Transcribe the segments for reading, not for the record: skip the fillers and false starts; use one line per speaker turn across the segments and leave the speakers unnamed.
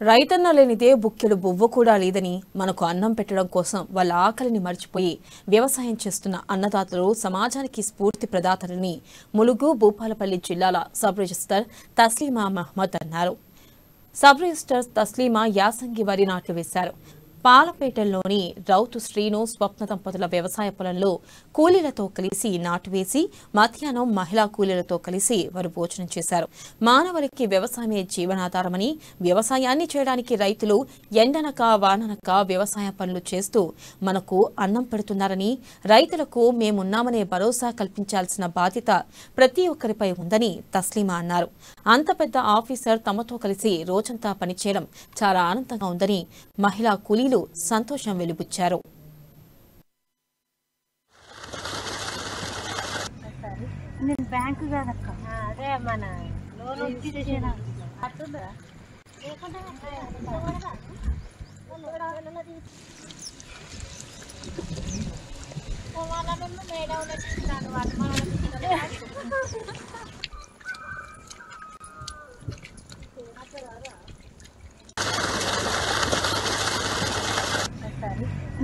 రైతన్న లేనిదే బుక్కెడు బువ్వ కూడా లేదని మనకు అన్నం పెట్టడం కోసం వాళ్ళ ఆకలిని మర్చిపోయి వ్యవసాయం చేస్తున్న అన్నదాతలు సమాజానికి స్ఫూర్తి ప్రదాతలని ములుగు భూపాలపల్లి జిల్లాల సబ్ రిజిస్టర్ తస్లీమా మహమ్మద్ అన్నారు. సబ్ రిజిస్టర్ తస్లీమా యాసంగి వరి నాట్లు వేశారు. పాలపేటలోని రౌతు శ్రీను స్వప్న దంపతుల వ్యవసాయ పొలంలో కూలీలతో కలిసి నాటువేసి మధ్యాహ్నం మహిళా కూలీలతో కలిసి వారు భోజనం చేశారు. మానవులకి వ్యవసాయమే జీవనాధారమని, వ్యవసాయాన్ని చేయడానికి రైతులు ఎండనక వాననక వ్యవసాయ పనులు చేస్తూ మనకు అన్నం పెడుతున్నారని, రైతులకు మేమున్నామనే భరోసా కల్పించాల్సిన బాధ్యత ప్రతి ఒక్కరిపై ఉందని తస్లీమా అన్నారు. అంత పెద్ద ఆఫీసర్ తమతో కలిసి రోజంతా పనిచేయడం చాలా ఆనందంగా ఉందని మహిళా కూలీలు సంతోషం వెలిబుచ్చారు.
నేను బ్యాంకు కాదక్క, అదే మన లోన్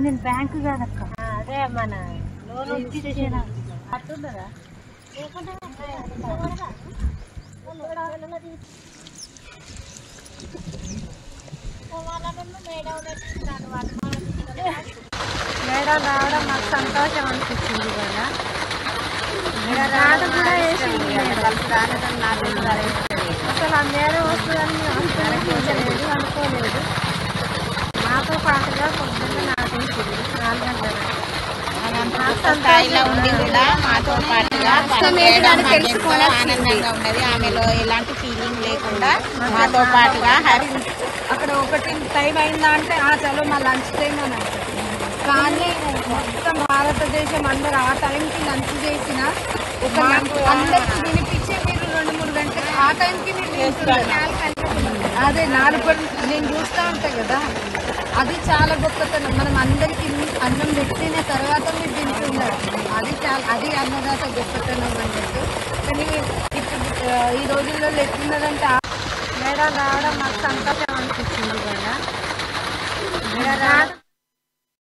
నేను బ్యాంకు కాదక్క, అదే మన లోన్ అట్టుండదా మేడం రావడం మాకు సంతోషం అనిపించింది కదా. రావడం కూడా వేసింది అసలు ఆ మేడం వస్తుందని అనుకోలేదు మాతో పాటుగా పొద్దున్న నాటేసింది 4 గంటలకు.
స్థాయిలో ఉండి కూడా మాతో పాటుగా తెలుసుకోవడం ఆనందంగా ఉన్నది. ఆమెలో ఎలాంటి ఫీలింగ్ లేకుండా మాతో పాటుగా
అక్కడ ఒకటి టైం అయిందా అంటే చలో మా లంచ్ టైం అని. కానీ మొత్తం భారతదేశం అందరు ఆ టైంకి లంచ్ చేసిన ఒక అందరికి వినిపించే మీరు 2-3 గంటలకు ఆ టైంకి మీరు అదే 4 గంటలు నేను చూస్తూ ఉంటాను కదా. అది చాలా గొప్పతనం. మనం అందరికి అన్నం పెట్టిన తర్వాత మీరు తింటున్నారు. అది అన్నదాత గొప్పతనం అన్నట్టు. కానీ ఇప్పుడు ఈ రోజుల్లో ఎట్లున్నదంటే మేడం రావడం మాకు సంతోషం అనిపించింది కదా.